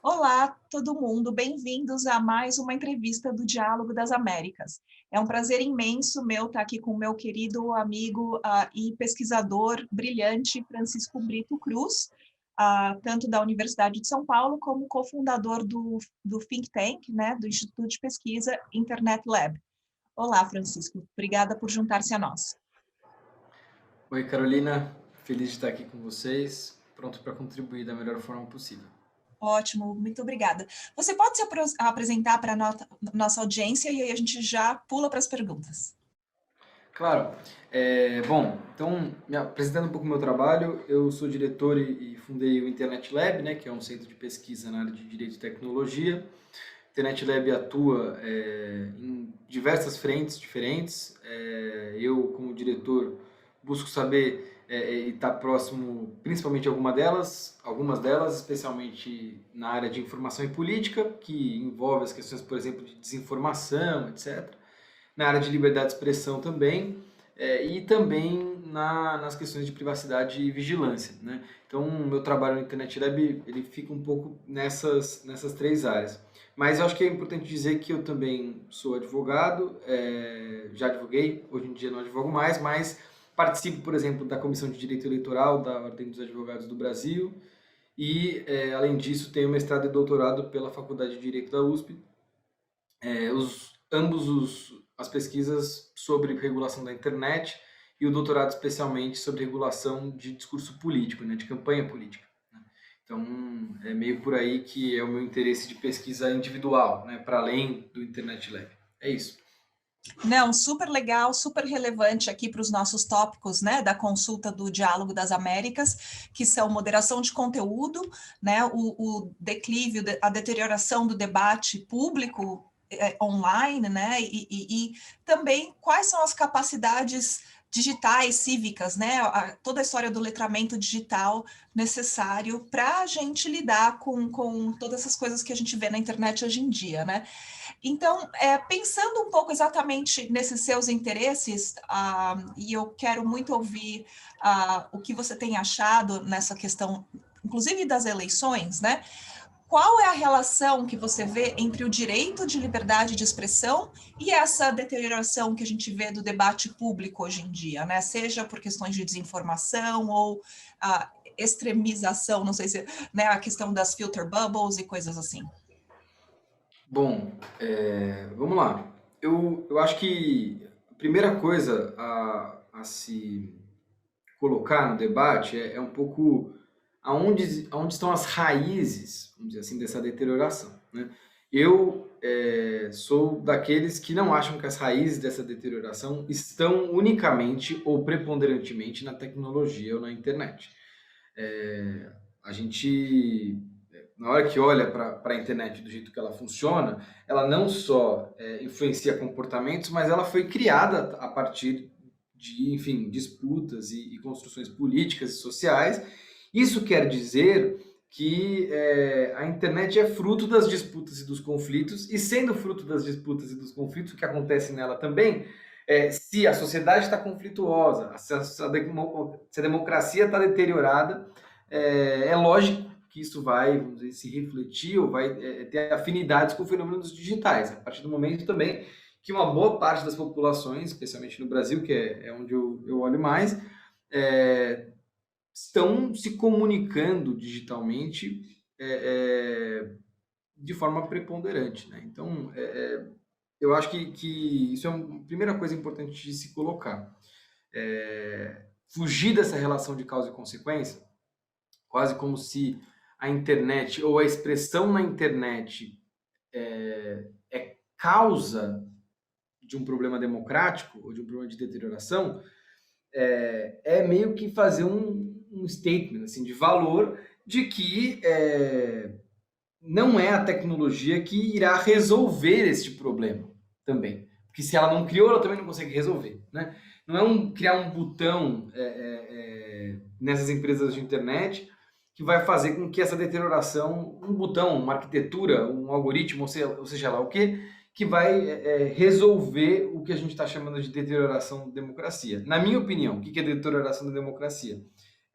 Olá, todo mundo, bem-vindos a mais uma entrevista do Diálogo das Américas. É um prazer imenso meu estar aqui com o meu querido amigo e pesquisador brilhante, Francisco Brito Cruz, tanto da Universidade de São Paulo como cofundador do Think Tank, né, do Instituto de Pesquisa Internet Lab. Olá, Francisco, obrigada por juntar-se a nós. Oi, Carolina. Feliz de estar aqui com vocês, pronto para contribuir da melhor forma possível. Ótimo, muito obrigada. Você pode se apresentar para a nossa audiência e aí a gente já pula para as perguntas. Claro. Bom, então, me apresentando um pouco o meu trabalho, eu sou diretor e fundei o Internet Lab, né, que é um centro de pesquisa na área de Direito e Tecnologia. O Internet Lab atua em diversas frentes diferentes. Eu, como diretor, busco saber e estar próximo, principalmente algumas delas, especialmente na área de informação e política, que envolve as questões, por exemplo, de desinformação, etc. Na área de liberdade de expressão também, e também nas questões de privacidade e vigilância, né? Então, o meu trabalho no Internet Lab, ele fica um pouco nessas três áreas. Mas eu acho que é importante dizer que eu também sou advogado, já advoguei, hoje em dia não advogo mais, mas participo, por exemplo, da Comissão de Direito Eleitoral da Ordem dos Advogados do Brasil e, além disso, tenho mestrado e doutorado pela Faculdade de Direito da USP. As pesquisas sobre regulação da internet e o doutorado especialmente sobre regulação de discurso político, né, de campanha política. Né? Então, é meio por aí que é o meu interesse de pesquisa individual, né, para além do Internet Lab. É isso. Não, super legal, super relevante aqui para os nossos tópicos, né, da consulta do Diálogo das Américas, que são moderação de conteúdo, né, o declínio, a deterioração do debate público online, né, e também quais são as capacidades digitais, cívicas, né, toda a história do letramento digital necessário para a gente lidar com todas essas coisas que a gente vê na internet hoje em dia, né. Então, pensando um pouco exatamente nesses seus interesses, e eu quero muito ouvir o que você tem achado nessa questão, inclusive das eleições, né? Qual é a relação que você vê entre o direito de liberdade de expressão e essa deterioração que a gente vê do debate público hoje em dia, né? Seja por questões de desinformação ou extremização, não sei se, né, a questão das filter bubbles e coisas assim. Bom, vamos lá. Eu acho que a primeira coisa a se colocar no debate é um pouco aonde estão as raízes, vamos dizer assim, dessa deterioração, né? Eu sou daqueles que não acham que as raízes dessa deterioração estão unicamente ou preponderantemente na tecnologia ou na internet. A gente, na hora que olha para a internet do jeito que ela funciona, ela não só influencia comportamentos, mas ela foi criada a partir de, enfim, disputas e construções políticas e sociais. Isso quer dizer que a internet é fruto das disputas e dos conflitos, e sendo fruto das disputas e dos conflitos, o que acontece nela também, se a sociedade está conflituosa, se a democracia está deteriorada, é lógico que isso vai, vamos dizer, se refletir ou vai ter afinidades com fenômenos digitais. A partir do momento também que uma boa parte das populações, especialmente no Brasil, que é onde eu olho mais, é, estão se comunicando digitalmente de forma preponderante. Né? Então, eu acho que isso é a primeira coisa importante de se colocar. Fugir dessa relação de causa e consequência, quase como se a internet ou a expressão na internet é causa de um problema democrático ou de um problema de deterioração, meio que fazer um statement assim, de valor de que não é a tecnologia que irá resolver este problema também. Porque se ela não criou, ela também não consegue resolver. Né? Não é criar um botão nessas empresas de internet que vai fazer com que essa deterioração, um botão, uma arquitetura, um algoritmo, ou seja lá o que vai resolver o que a gente está chamando de deterioração da democracia. Na minha opinião, o que é deterioração da democracia?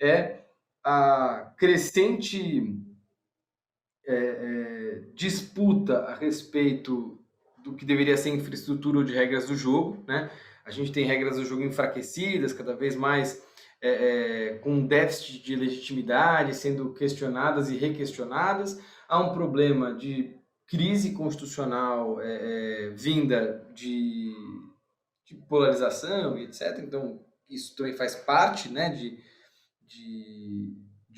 É a crescente disputa a respeito do que deveria ser infraestrutura ou de regras do jogo, né? A gente tem regras do jogo enfraquecidas, cada vez mais com déficit de legitimidade, sendo questionadas e requestionadas. Há um problema de crise constitucional vinda de polarização e etc. Então, isso também faz parte, né, de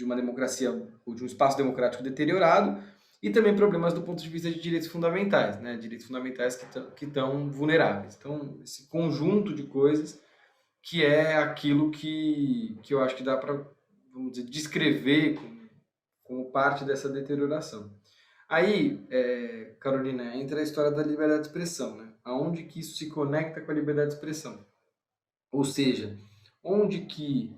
uma democracia ou de um espaço democrático deteriorado, e também problemas do ponto de vista de direitos fundamentais, né, direitos fundamentais que estão vulneráveis. Então, esse conjunto de coisas que é aquilo que eu acho que dá para, vamos dizer, descrever como parte dessa deterioração. Aí, Carolina, entra a história da liberdade de expressão, né? Aonde que isso se conecta com a liberdade de expressão? Ou seja, onde que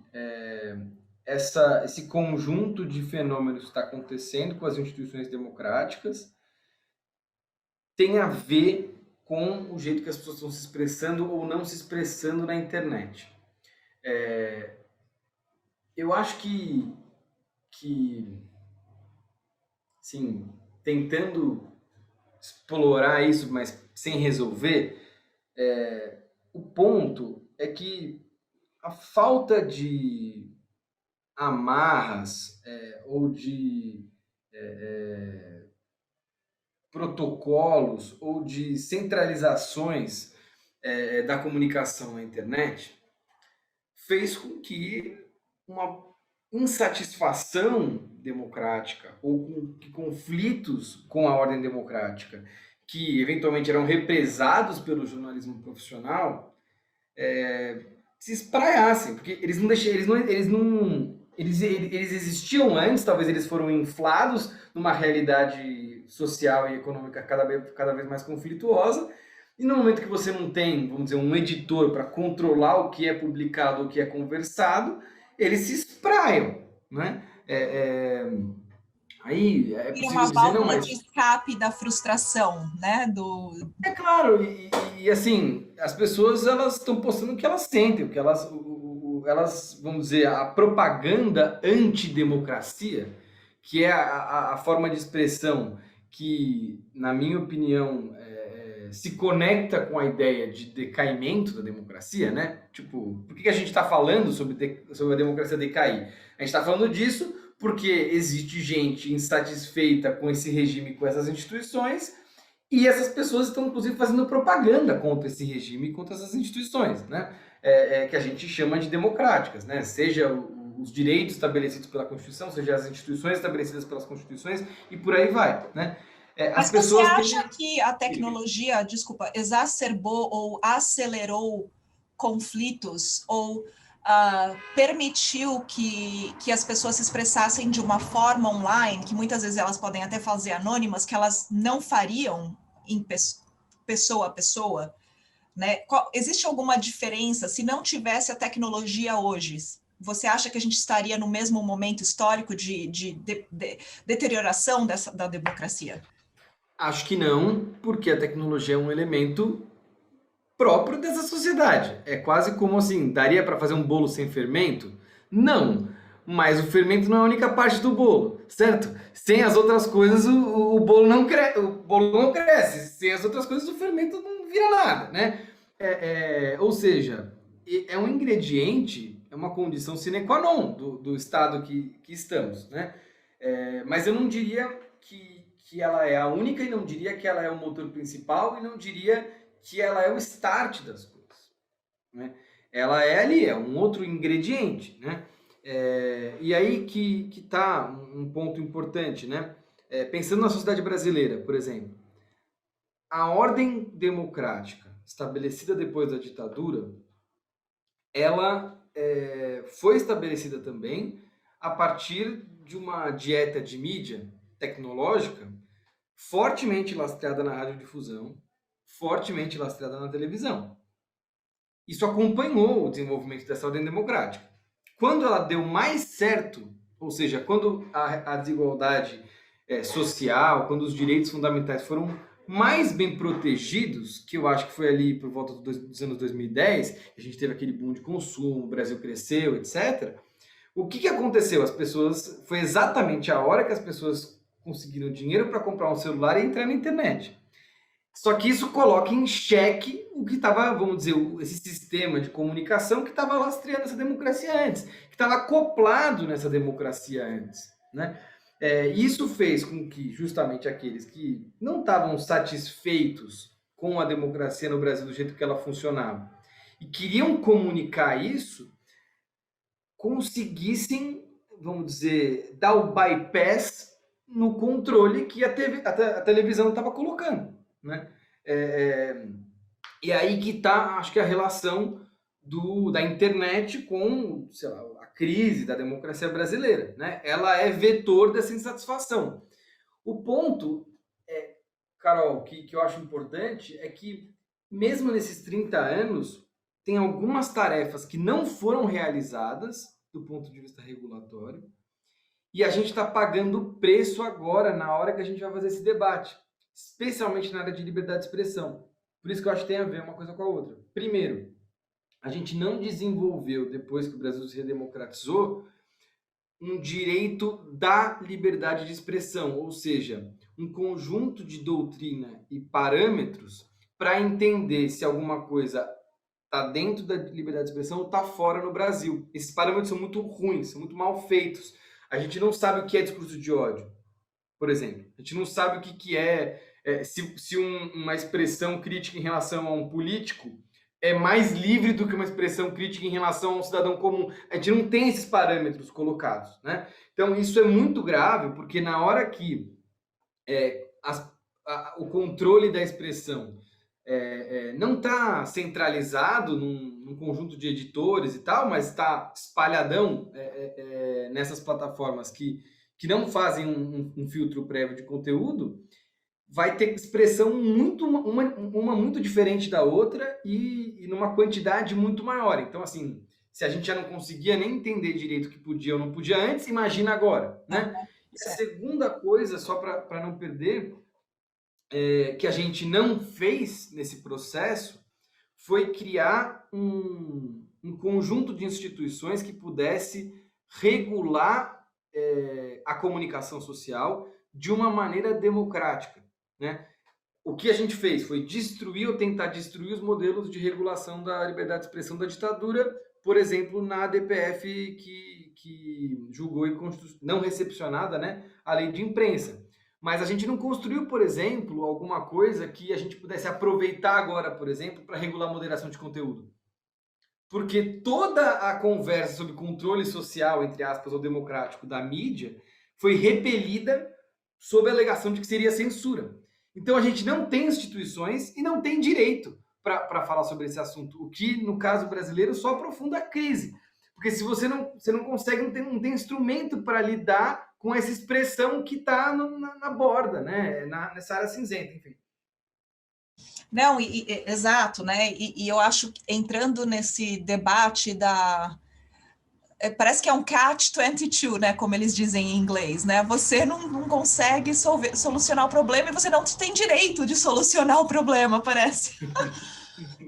esse conjunto de fenômenos que está acontecendo com as instituições democráticas tem a ver com o jeito que as pessoas estão se expressando ou não se expressando na internet. Eu acho que assim, tentando explorar isso, mas sem resolver, o ponto é que a falta de amarras ou de protocolos ou de centralizações da comunicação na internet fez com que uma insatisfação democrática ou que conflitos com a ordem democrática que eventualmente eram represados pelo jornalismo profissional se espraiassem, porque eles não deixam, eles existiam antes, talvez eles foram inflados numa realidade social e econômica cada vez mais conflituosa, e no momento que você não tem, vamos dizer, um editor para controlar o que é publicado, o que é conversado, eles se espraiam, né? Aí é Vira possível uma dizer, não, válvula mas de escape da frustração, né? é claro, e assim, as pessoas elas estão postando o que elas sentem, o que elas, vamos dizer, a propaganda antidemocracia, que é a forma de expressão que, na minha opinião, se conecta com a ideia de decaimento da democracia, né? Tipo, por que a gente está falando sobre a democracia decair? A gente está falando disso porque existe gente insatisfeita com esse regime, com essas instituições, e essas pessoas estão, inclusive, fazendo propaganda contra esse regime e contra essas instituições, né? Que a gente chama de democráticas, né? Seja os direitos estabelecidos pela Constituição, seja as instituições estabelecidas pelas Constituições, e por aí vai, né? As Mas você pessoas acha têm... que a tecnologia, desculpa, exacerbou ou acelerou conflitos ou permitiu que as pessoas se expressassem de uma forma online, que muitas vezes elas podem até fazer anônimas, que elas não fariam em pessoa a pessoa, né? Existe alguma diferença se não tivesse a tecnologia hoje? Você acha que a gente estaria no mesmo momento histórico de deterioração da democracia? Acho que não, porque a tecnologia é um elemento próprio dessa sociedade. É quase como assim, daria para fazer um bolo sem fermento? Não, mas o fermento não é a única parte do bolo, certo? Sem as outras coisas o bolo não o bolo não cresce. Sem as outras coisas o fermento não vira nada, né? Ou seja, é um ingrediente, é uma condição sine qua non do estado que estamos, né? Mas eu não diria que ela é a única, e não diria que ela é o motor principal, e não diria que ela é o start das coisas, né? Ela é ali, é um outro ingrediente, né? E aí que está um ponto importante, né? Pensando na sociedade brasileira, por exemplo, a ordem democrática estabelecida depois da ditadura, ela foi estabelecida também a partir de uma dieta de mídia tecnológica fortemente lastreada na radiodifusão, fortemente lastreada na televisão. Isso acompanhou o desenvolvimento dessa ordem democrática. Quando ela deu mais certo, ou seja, quando a desigualdade social, quando os direitos fundamentais foram mais bem protegidos, que eu acho que foi ali por volta dos anos 2010, a gente teve aquele boom de consumo, o Brasil cresceu, etc. O que aconteceu? Foi exatamente a hora que as pessoas conseguiram dinheiro para comprar um celular e entrar na internet. Só que isso coloca em xeque o que estava, vamos dizer, esse sistema de comunicação que estava lastreando essa democracia antes, que estava acoplado nessa democracia antes, né? Isso fez com que justamente aqueles que não estavam satisfeitos com a democracia no Brasil do jeito que ela funcionava e queriam comunicar isso, conseguissem, vamos dizer, dar o bypass no controle que a televisão estava colocando, né? E aí que está, acho que a relação da internet com, sei lá, a crise da democracia brasileira, né? Ela é vetor dessa insatisfação. O ponto, Carol, que eu acho importante é que, mesmo nesses 30 anos, tem algumas tarefas que não foram realizadas do ponto de vista regulatório, e a gente está pagando o preço agora, na hora que a gente vai fazer esse debate, especialmente na área de liberdade de expressão. Por isso que eu acho que tem a ver uma coisa com a outra. Primeiro, a gente não desenvolveu, depois que o Brasil se redemocratizou, um direito da liberdade de expressão, ou seja, um conjunto de doutrina e parâmetros para entender se alguma coisa está dentro da liberdade de expressão ou está fora no Brasil. Esses parâmetros são muito ruins, são muito mal feitos. A gente não sabe o que é discurso de ódio, por exemplo. A gente não sabe o que é se uma expressão crítica em relação a um político é mais livre do que uma expressão crítica em relação a um cidadão comum. A gente não tem esses parâmetros colocados, né? Então, isso é muito grave, porque na hora que o controle da expressão não está centralizado num conjunto de editores e tal, mas está espalhadão nessas plataformas que não fazem um filtro prévio de conteúdo, vai ter expressão uma muito diferente da outra e numa quantidade muito maior. Então, assim, se a gente já não conseguia nem entender direito o que podia ou não podia antes, imagina agora, né? E a segunda coisa, só para não perder, que a gente não fez nesse processo foi criar um conjunto de instituições que pudesse regular a comunicação social de uma maneira democrática, né? O que a gente fez foi destruir ou tentar destruir os modelos de regulação da liberdade de expressão da ditadura, por exemplo, na ADPF que julgou não recepcionada, né, a lei de imprensa. Mas a gente não construiu, por exemplo, alguma coisa que a gente pudesse aproveitar agora, por exemplo, para regular a moderação de conteúdo. Porque toda a conversa sobre controle social, entre aspas, ou democrático da mídia, foi repelida sob a alegação de que seria censura. Então a gente não tem instituições e não tem direito para falar sobre esse assunto, o que, no caso brasileiro, só aprofunda a crise. Porque se você não consegue, não tem instrumento para lidar com essa expressão que está na borda, né? Nessa área cinzenta, enfim. Não, exato, né? E eu acho que entrando nesse debate parece que é um catch-22, né? Como eles dizem em inglês, né? Você não consegue solucionar o problema e você não tem direito de solucionar o problema, parece.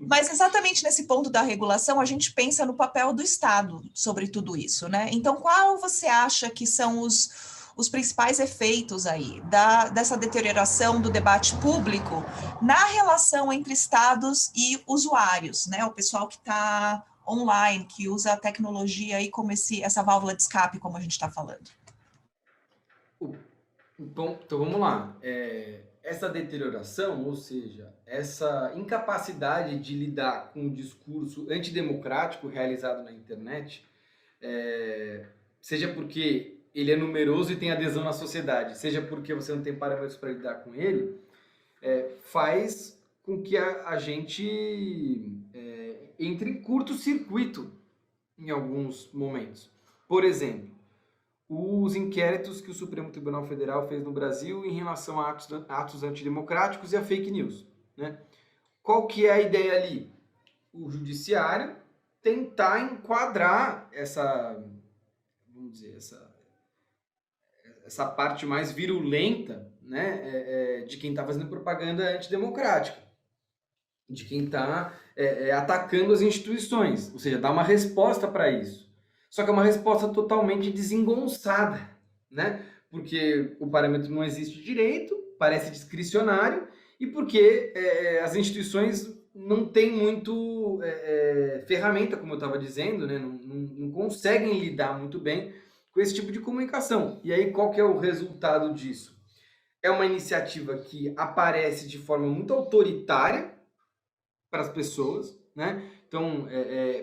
Mas exatamente nesse ponto da regulação, a gente pensa no papel do Estado sobre tudo isso, né? Então, qual você acha que são os principais efeitos aí dessa deterioração do debate público na relação entre Estados e usuários, né? O pessoal que está online, que usa a tecnologia aí como essa válvula de escape, como a gente está falando. Então vamos lá. Essa deterioração, ou seja, essa incapacidade de lidar com o discurso antidemocrático realizado na internet, seja porque ele é numeroso e tem adesão na sociedade, seja porque você não tem parâmetros para lidar com ele, faz com que a gente entre em curto-circuito em alguns momentos. Por exemplo, os inquéritos que o Supremo Tribunal Federal fez no Brasil em relação a atos antidemocráticos e a fake news, né? Qual que é a ideia ali? O judiciário tentar enquadrar vamos dizer, essa parte mais virulenta, né, de quem está fazendo propaganda antidemocrática, de quem está atacando as instituições, ou seja, dar uma resposta para isso. Só que é uma resposta totalmente desengonçada, né? porque o parâmetro não existe direito, parece discricionário, e porque as instituições não têm muito ferramenta, como eu estava dizendo, né? Não conseguem lidar muito bem com esse tipo de comunicação. E aí, qual que é o resultado disso? É uma iniciativa que aparece de forma muito autoritária para as pessoas, né? Então,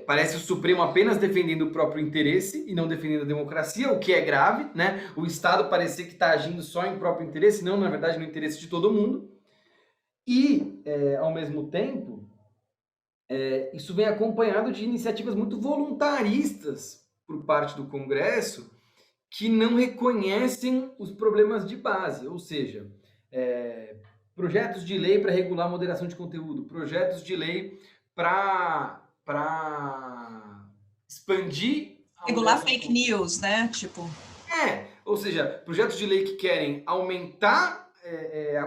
parece o Supremo apenas defendendo o próprio interesse e não defendendo a democracia, o que é grave, né? O Estado parecer que está agindo só em próprio interesse, não, na verdade, no interesse de todo mundo. E, ao mesmo tempo, isso vem acompanhado de iniciativas muito voluntaristas por parte do Congresso que não reconhecem os problemas de base, ou seja, projetos de lei para regular a moderação de conteúdo, projetos de lei para expandir a Regular moderação de fake conteúdo. news, né? Tipo, Ou seja, projetos de lei que querem aumentar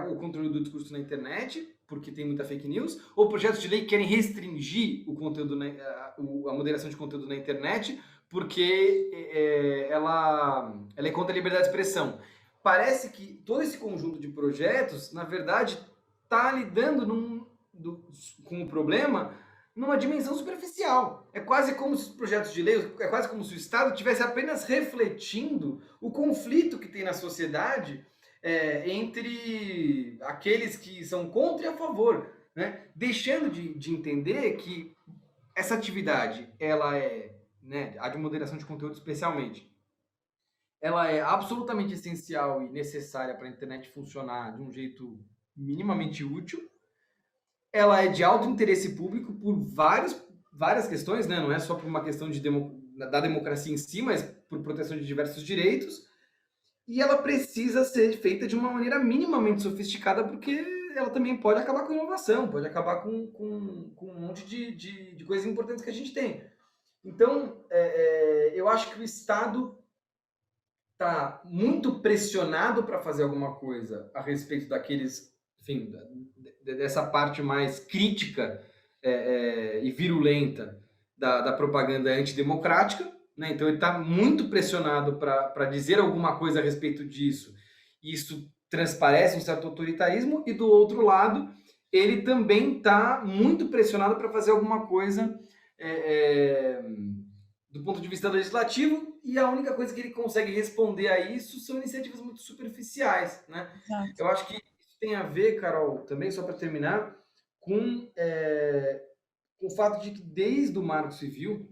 o controle do discurso na internet, porque tem muita fake news, ou projetos de lei que querem restringir o conteúdo a moderação de conteúdo na internet, porque ela é contra a liberdade de expressão. Parece que todo esse conjunto de projetos, na verdade, está lidando com o problema numa dimensão superficial. É quase como se os projetos de lei, é quase como se o Estado estivesse apenas refletindo o conflito que tem na sociedade entre aqueles que são contra e a favor, né? Deixando de entender que essa atividade, ela né, a de moderação de conteúdo especialmente, ela é absolutamente essencial e necessária para a internet funcionar de um jeito minimamente útil. Ela é de alto interesse público por várias questões, né? Não é só por uma questão da democracia em si, mas por proteção de diversos direitos. E ela precisa ser feita de uma maneira minimamente sofisticada, porque ela também pode acabar com a inovação, pode acabar com um monte de coisas importantes que a gente tem. Então, eu acho que o Estado está muito pressionado para fazer alguma coisa a respeito daqueles, enfim, dessa parte mais crítica e virulenta da propaganda antidemocrática, né? Então ele está muito pressionado para dizer alguma coisa a respeito disso. Isso transparece um certo autoritarismo, e do outro lado, ele também está muito pressionado para fazer alguma coisa do ponto de vista legislativo, e a única coisa que ele consegue responder a isso são iniciativas muito superficiais, né? exato. Eu acho que isso tem a ver, Carol, também, só para terminar, com o fato de que desde o Marco Civil,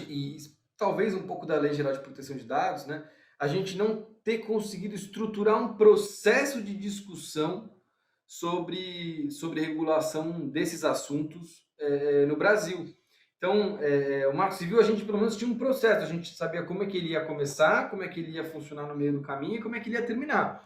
e talvez um pouco da Lei Geral de Proteção de Dados, né, a gente não ter conseguido estruturar um processo de discussão sobre regulação desses assuntos no Brasil. Então, o Marco Civil, a gente pelo menos tinha um processo, a gente sabia como é que ele ia começar, como é que ele ia funcionar no meio do caminho e como é que ele ia terminar.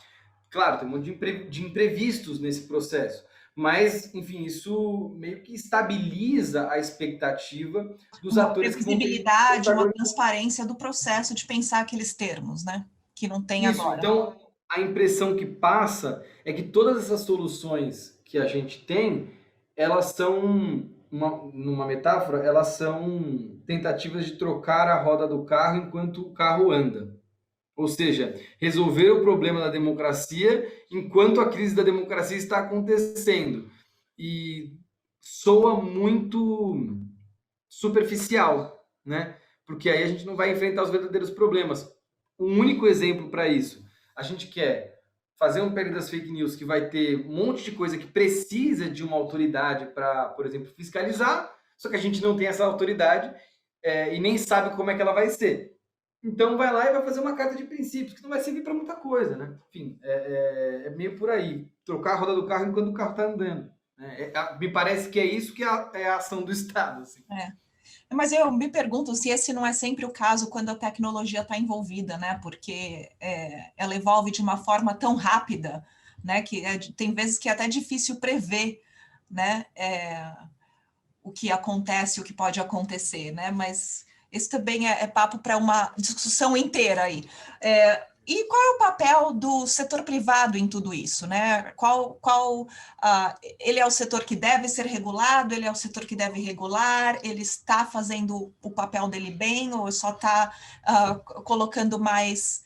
Claro, tem um monte de imprevistos nesse processo, mas, enfim, isso meio que estabiliza a expectativa dos Uma atores que vão ter que previsibilidade, uma protagonizar. transparência do processo de pensar aqueles termos, né? Que não tem Isso, agora. então a impressão que passa é que todas essas soluções que a gente tem, elas são, numa metáfora, elas são tentativas de trocar a roda do carro enquanto o carro anda. Ou seja, resolver o problema da democracia enquanto a crise da democracia está acontecendo. E soa muito superficial, né? Porque aí a gente não vai enfrentar os verdadeiros problemas. Um único exemplo para isso: a gente quer fazer um pega das fake news que vai ter um monte de coisa que precisa de uma autoridade para, por exemplo, fiscalizar, só que a gente não tem essa autoridade e nem sabe como é que ela vai ser. Então vai lá e vai fazer uma carta de princípios que não vai servir para muita coisa, né? Enfim, é meio por aí. Trocar a roda do carro enquanto o carro está andando. Né? Me parece que é isso que é a ação do Estado. Assim. Mas eu me pergunto se esse não é sempre o caso quando a tecnologia está envolvida, né? Porque ela evolve de uma forma tão rápida, né? Que tem vezes que é até difícil prever, né? O que acontece, o que pode acontecer, né? Mas isso também é papo para uma discussão inteira aí. E qual é o papel do setor privado em tudo isso, né? Ele é o setor que deve ser regulado, ele é o setor que deve regular, ele está fazendo o papel dele bem ou só está colocando mais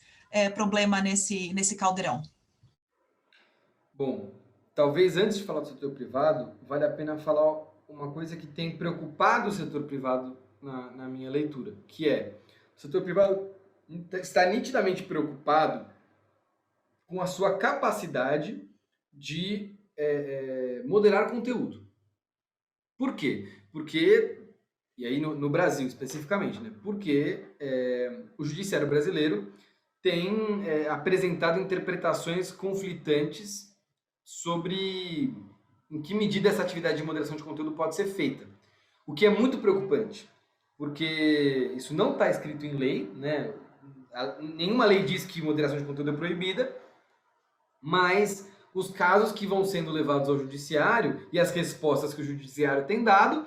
problema nesse caldeirão? Bom, talvez antes de falar do setor privado, vale a pena falar uma coisa que tem preocupado o setor privado na minha leitura, que é o setor privado está nitidamente preocupado com a sua capacidade de moderar conteúdo. Por quê? Porque, e aí no Brasil especificamente, né? Porque o judiciário brasileiro tem apresentado interpretações conflitantes sobre em que medida essa atividade de moderação de conteúdo pode ser feita. O que é muito preocupante, porque isso não está escrito em lei, né? Nenhuma lei diz que moderação de conteúdo é proibida, mas os casos que vão sendo levados ao judiciário e as respostas que o judiciário tem dado,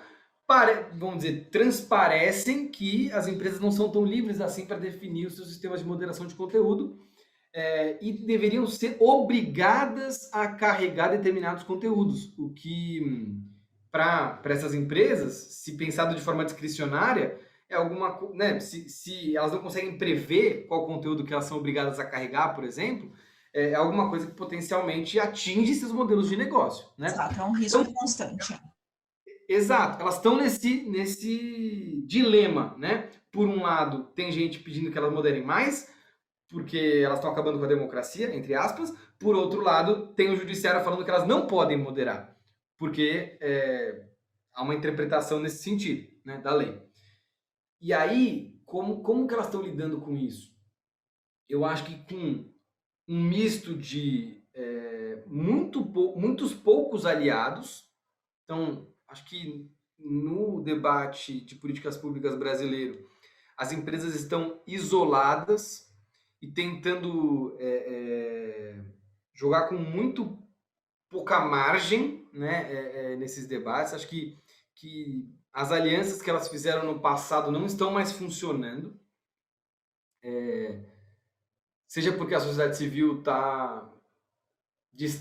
vamos dizer, transparecem que as empresas não são tão livres assim para definir os seus sistemas de moderação de conteúdo e deveriam ser obrigadas a carregar determinados conteúdos, o que, para essas empresas, se pensado de forma discricionária, é alguma, né, se elas não conseguem prever qual conteúdo que elas são obrigadas a carregar, por exemplo, é alguma coisa que potencialmente atinge seus modelos de negócio, né? Exato, é um risco constante. Exato, elas estão nesse dilema, né? Por um lado, tem gente pedindo que elas moderem mais, porque elas estão acabando com a democracia, entre aspas. Por outro lado, tem o judiciário falando que elas não podem moderar, porque há uma interpretação nesse sentido, né, da lei. E aí, como que elas estão lidando com isso? Eu acho que com um misto de muitos poucos aliados. Então, acho que no debate de políticas públicas brasileiro, as empresas estão isoladas e tentando jogar com muito pouca margem, né, nesses debates. Acho que as alianças que elas fizeram no passado não estão mais funcionando. Seja porque a sociedade civil está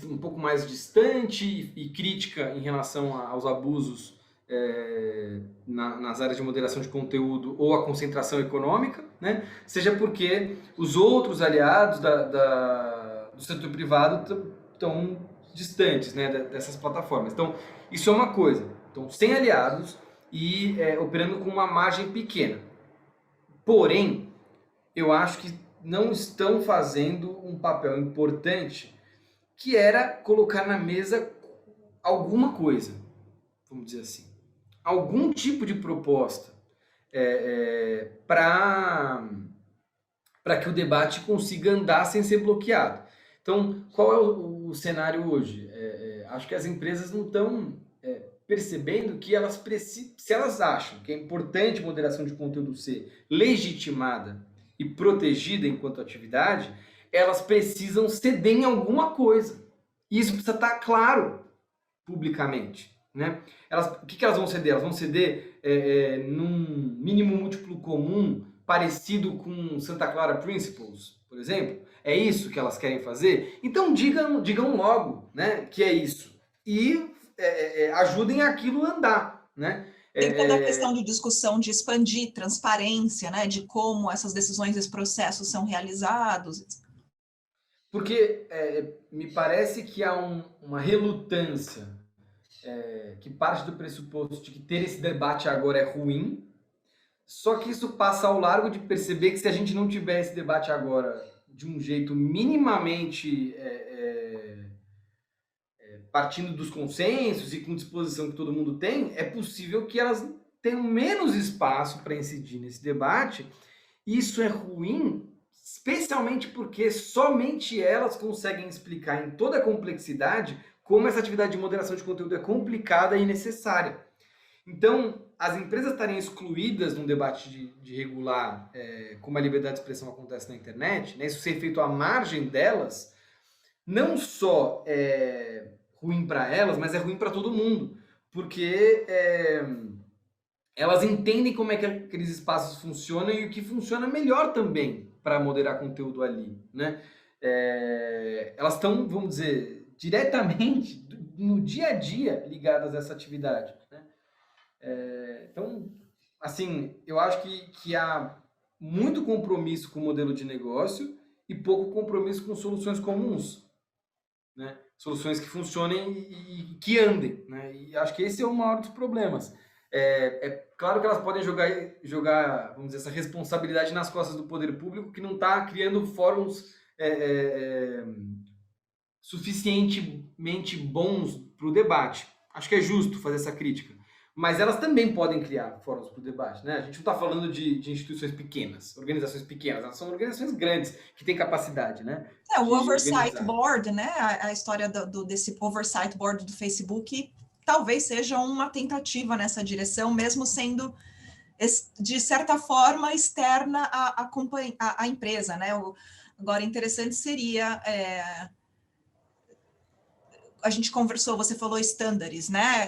um pouco mais distante e crítica em relação aos abusos nas áreas de moderação de conteúdo ou a concentração econômica, né? Seja porque os outros aliados do setor privado estão distantes, né, dessas plataformas. Então, isso é uma coisa. Então, sem aliados e operando com uma margem pequena. Porém, eu acho que não estão fazendo um papel importante, que era colocar na mesa alguma coisa, vamos dizer assim, algum tipo de proposta para que o debate consiga andar sem ser bloqueado. Então, qual é o cenário hoje? Acho que as empresas não estão percebendo que elas precisam, se elas acham que é importante moderação de conteúdo ser legitimada e protegida enquanto atividade, elas precisam ceder em alguma coisa. E isso precisa estar claro publicamente, né? O que elas vão ceder? Elas vão ceder num mínimo múltiplo comum parecido com Santa Clara Principles, por exemplo? É isso que elas querem fazer? Então digam logo, né, que é isso. E ajudem aquilo a andar, né? Tem toda a questão de discussão de expandir transparência, né, de como essas decisões, esses processos são realizados. Porque me parece que há uma relutância que parte do pressuposto de que ter esse debate agora é ruim, só que isso passa ao largo de perceber que se a gente não tiver esse debate agora de um jeito minimamente partindo dos consensos e com disposição que todo mundo tem, é possível que elas tenham menos espaço para incidir nesse debate. Isso é ruim, especialmente porque somente elas conseguem explicar em toda a complexidade como essa atividade de moderação de conteúdo é complicada e necessária. Então, as empresas estarem excluídas num debate de regular como a liberdade de expressão acontece na internet, né, isso ser feito à margem delas, não só é ruim para elas, mas é ruim para todo mundo, porque elas entendem como é que aqueles espaços funcionam e o que funciona melhor também para moderar conteúdo ali, né? Elas estão, vamos dizer, diretamente no dia a dia ligadas a essa atividade, né? Então, assim, eu acho que há muito compromisso com o modelo de negócio e pouco compromisso com soluções comuns, né? Soluções que funcionem e que andem, né? E acho que esse é o maior dos problemas. É claro que elas podem jogar, vamos dizer, essa responsabilidade nas costas do poder público, que não está criando fóruns suficientemente bons para o debate. Acho que é justo fazer essa crítica. Mas elas também podem criar fóruns para o debate, né? A gente não está falando de instituições pequenas, organizações pequenas, elas são organizações grandes, que têm capacidade, né? O De Oversight organizar. Board, né? A história desse Oversight Board do Facebook talvez seja uma tentativa nessa direção, mesmo sendo, de certa forma, externa à empresa, né? Agora, interessante seria... a gente conversou, você falou estándares, né?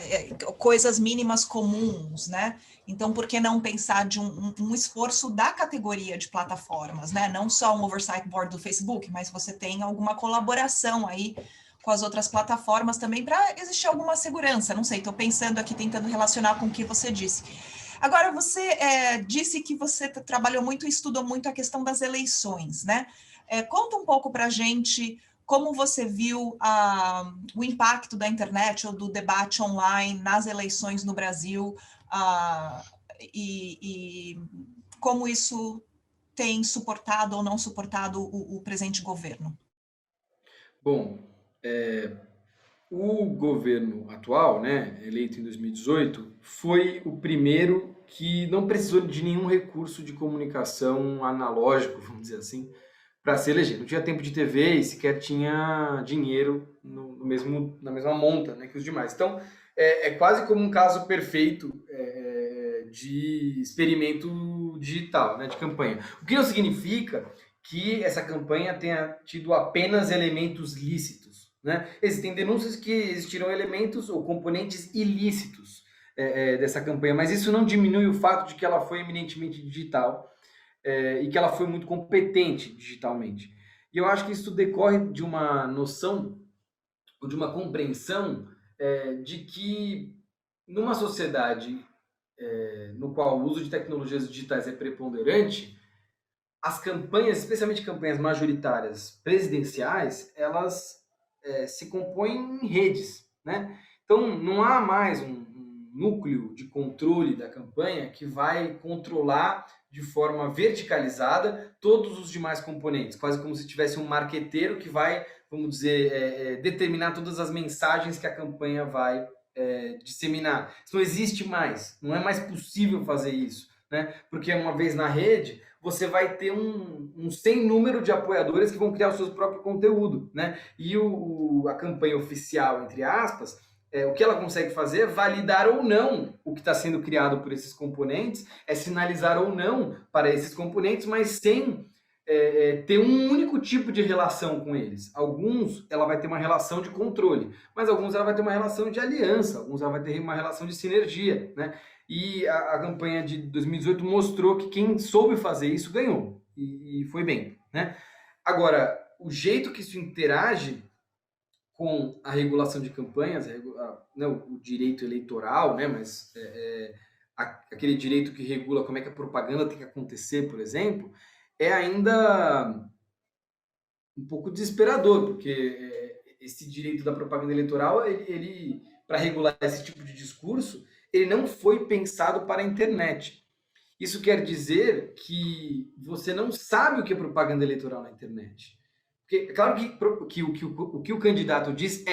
Coisas mínimas comuns, né? Então, por que não pensar de um esforço da categoria de plataformas, né? Não só um oversight board do Facebook, mas você tem alguma colaboração aí com as outras plataformas também para existir alguma segurança. Não sei, estou pensando aqui, tentando relacionar com o que você disse. Agora, você disse que você trabalhou muito e estudou muito a questão das eleições, né? Conta um pouco para a gente como você viu o impacto da internet ou do debate online nas eleições no Brasil e como isso tem suportado ou não suportado o presente governo? Bom, o governo atual, né, eleito em 2018, foi o primeiro que não precisou de nenhum recurso de comunicação analógico, vamos dizer assim, para se eleger. Não tinha tempo de TV e sequer tinha dinheiro na mesma monta, né, que os demais. Então, é quase como um caso perfeito de experimento digital, né, de campanha. O que não significa que essa campanha tenha tido apenas elementos lícitos, né? Existem denúncias que existiram elementos ou componentes ilícitos dessa campanha, mas isso não diminui o fato de que ela foi eminentemente digital e que ela foi muito competente digitalmente. E eu acho que isso decorre de uma noção, ou de uma compreensão de que numa sociedade no qual o uso de tecnologias digitais é preponderante, as campanhas, especialmente campanhas majoritárias presidenciais, elas se compõem em redes, né? Então, não há mais um núcleo de controle da campanha que vai controlar de forma verticalizada todos os demais componentes, quase como se tivesse um marqueteiro que vai, vamos dizer, determinar todas as mensagens que a campanha vai disseminar. Isso não existe mais, não é mais possível fazer isso, né? Porque uma vez na rede, você vai ter um sem número de apoiadores que vão criar o seu próprio conteúdo, né? E a campanha oficial, entre aspas, o que ela consegue fazer é validar ou não o que está sendo criado por esses componentes, é sinalizar ou não para esses componentes, mas sem ter um único tipo de relação com eles. Alguns ela vai ter uma relação de controle, mas alguns ela vai ter uma relação de aliança, alguns ela vai ter uma relação de sinergia, né? E a campanha de 2018 mostrou que quem soube fazer isso ganhou, e foi bem, né? Agora, o jeito que isso interage com a regulação de campanhas, o direito eleitoral, né? Mas aquele direito que regula como é que a propaganda tem que acontecer, por exemplo, é ainda um pouco desesperador, porque esse direito da propaganda eleitoral, ele para regular esse tipo de discurso, ele não foi pensado para a internet. Isso quer dizer que você não sabe o que é propaganda eleitoral na internet. Porque, é claro que o que o candidato diz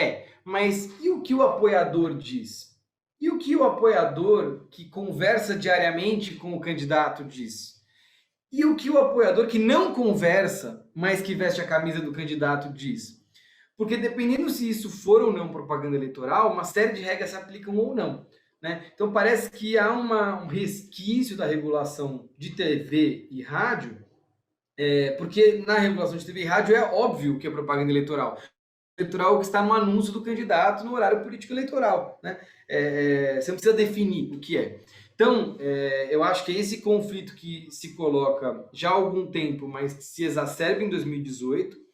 mas e o que o apoiador diz? E o que o apoiador que conversa diariamente com o candidato diz? E o que o apoiador que não conversa, mas que veste a camisa do candidato diz? Porque dependendo se isso for ou não propaganda eleitoral, uma série de regras se aplicam ou não, né? Então parece que há um resquício da regulação de TV e rádio, porque na regulação de TV e rádio é óbvio que é propaganda eleitoral. Eleitoral que está no anúncio do candidato no horário político eleitoral, né? Você não precisa definir o que é. Então, eu acho que esse conflito que se coloca já há algum tempo, mas que se exacerba em 2018,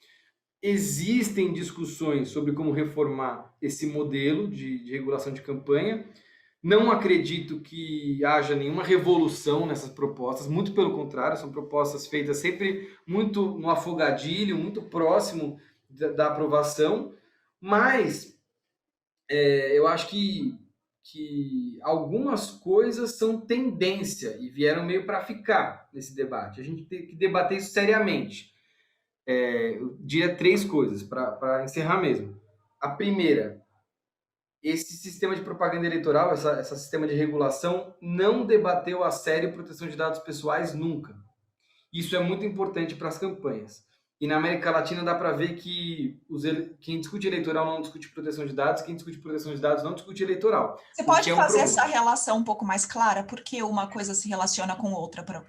existem discussões sobre como reformar esse modelo de regulação de campanha, Não acredito que haja nenhuma revolução nessas propostas, muito pelo contrário, são propostas feitas sempre muito no afogadilho, muito próximo da aprovação, mas eu acho que algumas coisas são tendência e vieram meio para ficar nesse debate. A gente tem que debater isso seriamente. Eu diria três coisas para encerrar mesmo. A primeira, esse sistema de propaganda eleitoral, esse sistema de regulação, não debateu a sério proteção de dados pessoais nunca. Isso é muito importante para as campanhas. E na América Latina dá para ver que quem discute eleitoral não discute proteção de dados, quem discute proteção de dados não discute eleitoral, Você o que pode é um fazer problema. essa relação um pouco mais clara? Porque uma coisa se relaciona com outra.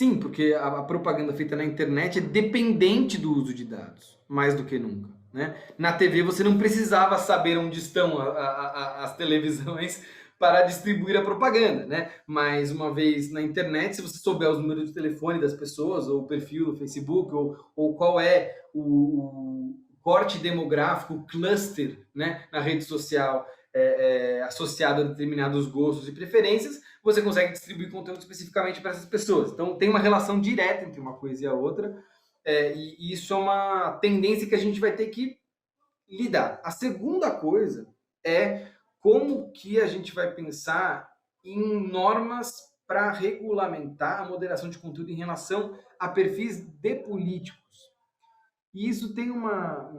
Sim, porque a propaganda feita na internet é dependente do uso de dados, mais do que nunca. Né? Na TV você não precisava saber onde estão as televisões para distribuir a propaganda, né? Mas uma vez na internet, se você souber os números de telefone das pessoas, ou o perfil no Facebook, ou qual é o corte demográfico, o cluster, né, na rede social associado a determinados gostos e preferências, você consegue distribuir conteúdo especificamente para essas pessoas. Então, tem uma relação direta entre uma coisa e a outra, e isso é uma tendência que a gente vai ter que lidar. A segunda coisa é como que a gente vai pensar em normas para regulamentar a moderação de conteúdo em relação a perfis de políticos. E isso tem uma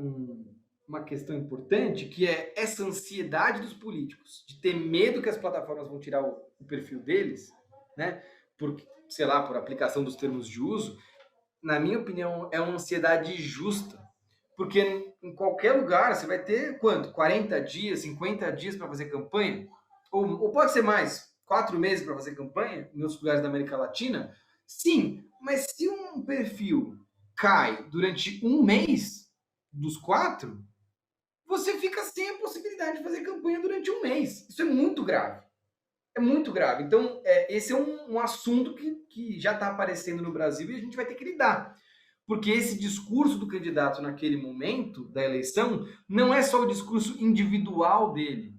questão importante, que é essa ansiedade dos políticos, de ter medo que as plataformas vão tirar o perfil deles, né? Por, sei lá, por aplicação dos termos de uso, na minha opinião, é uma ansiedade justa. Porque em qualquer lugar você vai ter quanto? 40 dias, 50 dias para fazer campanha? Ou pode ser mais, 4 meses para fazer campanha em outros lugares da América Latina? Sim, mas se um perfil cai durante um mês dos 4, você fica sem a possibilidade de fazer campanha durante um mês. Isso é muito grave. É muito grave. Então, esse é um assunto que já está aparecendo no Brasil e a gente vai ter que lidar. Porque esse discurso do candidato naquele momento da eleição não é só o discurso individual dele,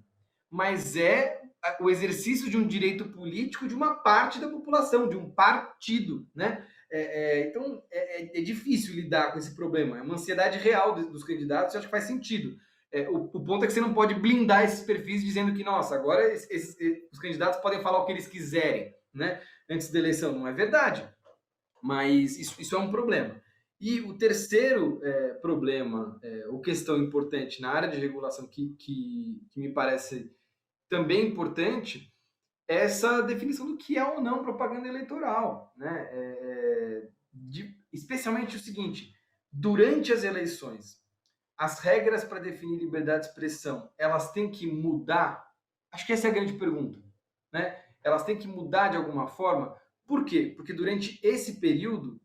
mas é o exercício de um direito político de uma parte da população, de um partido, né? Então, é difícil lidar com esse problema. É uma ansiedade real dos candidatos, eu acho que faz sentido. O ponto é que você não pode blindar esses perfis dizendo que, nossa, agora os candidatos podem falar o que eles quiserem, né? Antes da eleição. Não é verdade. Mas isso é um problema. E o terceiro problema, ou questão importante na área de regulação que me parece também importante, é essa definição do que é ou não propaganda eleitoral. Né? Especialmente o seguinte, durante as eleições, as regras para definir liberdade de expressão, elas têm que mudar? Acho que essa é a grande pergunta. Né? Elas têm que mudar de alguma forma? Por quê? Porque durante esse período,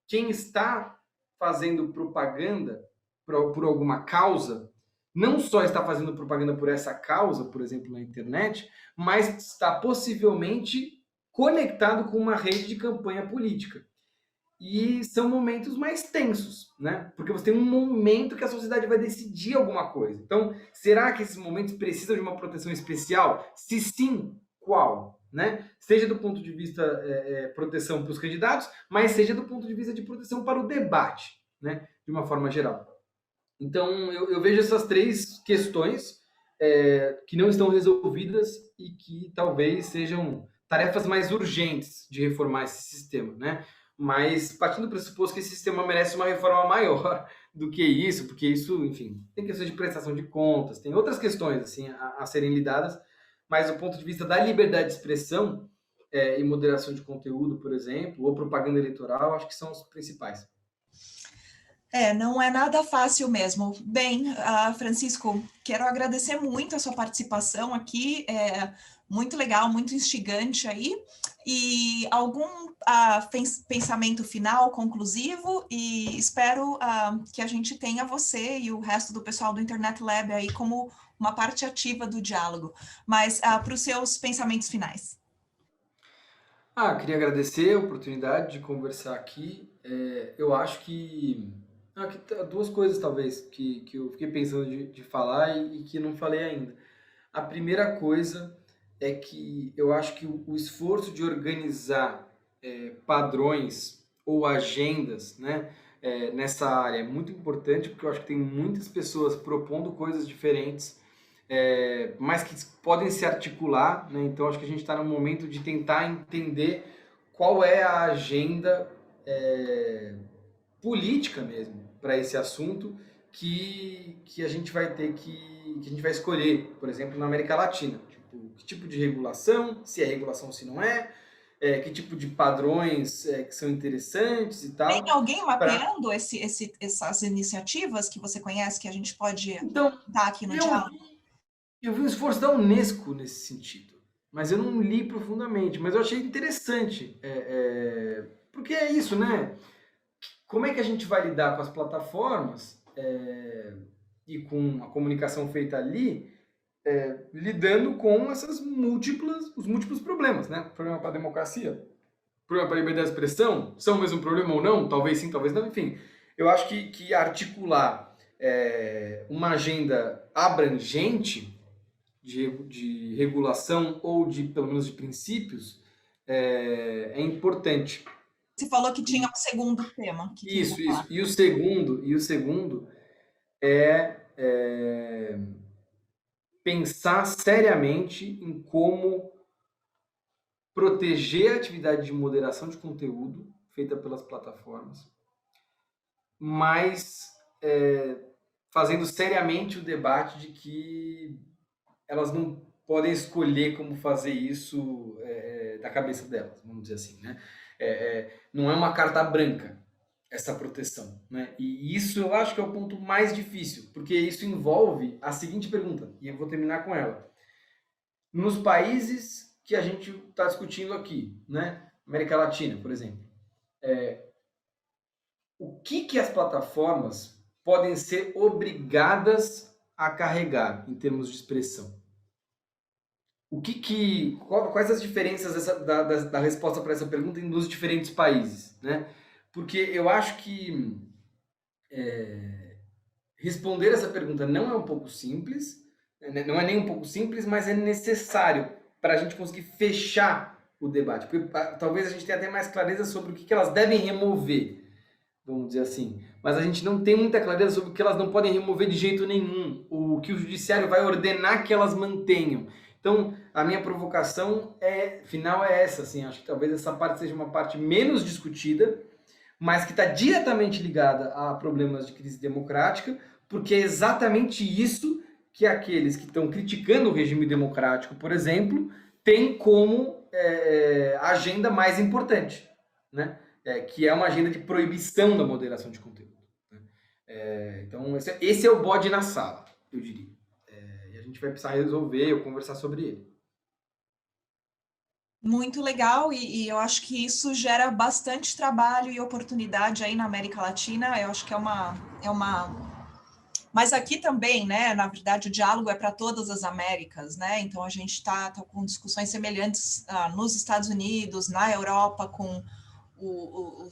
quem está fazendo propaganda por alguma causa, não só está fazendo propaganda por essa causa, por exemplo, na internet, mas está possivelmente conectado com uma rede de campanha política. E são momentos mais tensos, né? Porque você tem um momento que a sociedade vai decidir alguma coisa. Então, será que esses momentos precisam de uma proteção especial? Se sim, qual? Né? Seja do ponto de vista proteção para os candidatos, mas seja do ponto de vista de proteção para o debate, né? De uma forma geral. Então, eu vejo essas três questões que não estão resolvidas e que talvez sejam tarefas mais urgentes de reformar esse sistema, né? Mas partindo do pressuposto que esse sistema merece uma reforma maior do que isso, porque isso, enfim, tem questões de prestação de contas, tem outras questões assim a serem lidadas, mas do ponto de vista da liberdade de expressão e moderação de conteúdo, por exemplo, ou propaganda eleitoral, acho que são os principais. Não é nada fácil mesmo. Bem, Francisco, quero agradecer muito a sua participação aqui, muito legal, muito instigante aí. E algum pensamento final, conclusivo, e espero que a gente tenha você e o resto do pessoal do Internet Lab aí como uma parte ativa do diálogo. Mas para os seus pensamentos finais. Queria agradecer a oportunidade de conversar aqui. Eu acho que duas coisas talvez que eu fiquei pensando de falar e que não falei ainda. A primeira coisa é que eu acho que o esforço de organizar padrões ou agendas, né, nessa área é muito importante, porque eu acho que tem muitas pessoas propondo coisas diferentes, mas que podem se articular, né? Então acho que a gente está no momento de tentar entender qual é a agenda política mesmo para esse assunto que a gente vai ter que a gente vai escolher, por exemplo, na América Latina. Tipo, que tipo de regulação, se é regulação, se não é, que tipo de padrões que são interessantes e Tem tal. alguém Pra... mapeando essas iniciativas que você conhece que a gente pode Então, dar aqui no eu diálogo? vi, eu vi um esforço da Unesco nesse sentido, mas eu não li profundamente, mas eu achei interessante, porque é isso, né? Como é que a gente vai lidar com as plataformas e com a comunicação feita ali, lidando com os múltiplos problemas, né? Problema para a democracia, problema para a liberdade de expressão, são o mesmo problema ou não? Talvez sim, talvez não, enfim. Eu acho que articular uma agenda abrangente de regulação ou de, pelo menos, de princípios é importante. Você falou que tinha um segundo tema que queria Isso, isso. falar. E o segundo é pensar seriamente em como proteger a atividade de moderação de conteúdo feita pelas plataformas, mas fazendo seriamente o debate de que elas não podem escolher como fazer isso da cabeça delas, vamos dizer assim, né? Não é uma carta branca essa proteção, né? E isso eu acho que é o ponto mais difícil, porque isso envolve a seguinte pergunta, e eu vou terminar com ela. Nos países que a gente está discutindo aqui, né? América Latina, por exemplo, o que as plataformas podem ser obrigadas a carregar em termos de expressão? Quais as diferenças da resposta para essa pergunta nos diferentes países, né? Porque eu acho que responder essa pergunta não é um pouco simples, né? Não é nem um pouco simples, mas é necessário para a gente conseguir fechar o debate, porque talvez a gente tenha até mais clareza sobre o que elas devem remover, vamos dizer assim, mas a gente não tem muita clareza sobre o que elas não podem remover de jeito nenhum, o que o judiciário vai ordenar que elas mantenham. Então, a minha provocação final é essa, assim, acho que talvez essa parte seja uma parte menos discutida, mas que está diretamente ligada a problemas de crise democrática, porque é exatamente isso que aqueles que estão criticando o regime democrático, por exemplo, têm como agenda mais importante, né? Que é uma agenda de proibição da moderação de conteúdo, né? Então, esse é o bode na sala, eu diria. E a gente vai precisar resolver ou conversar sobre ele. Muito legal, e eu acho que isso gera bastante trabalho e oportunidade aí na América Latina. Eu acho que é uma... Mas aqui também, né, na verdade, o diálogo é para todas as Américas, né? Então a gente está com discussões semelhantes nos Estados Unidos, na Europa, com o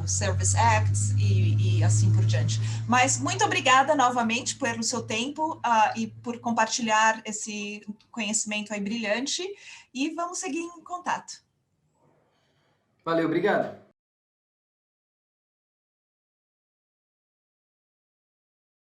Service Act e assim por diante. Mas muito obrigada novamente pelo seu tempo e por compartilhar esse conhecimento aí brilhante, e vamos seguir em contato. Valeu, obrigado.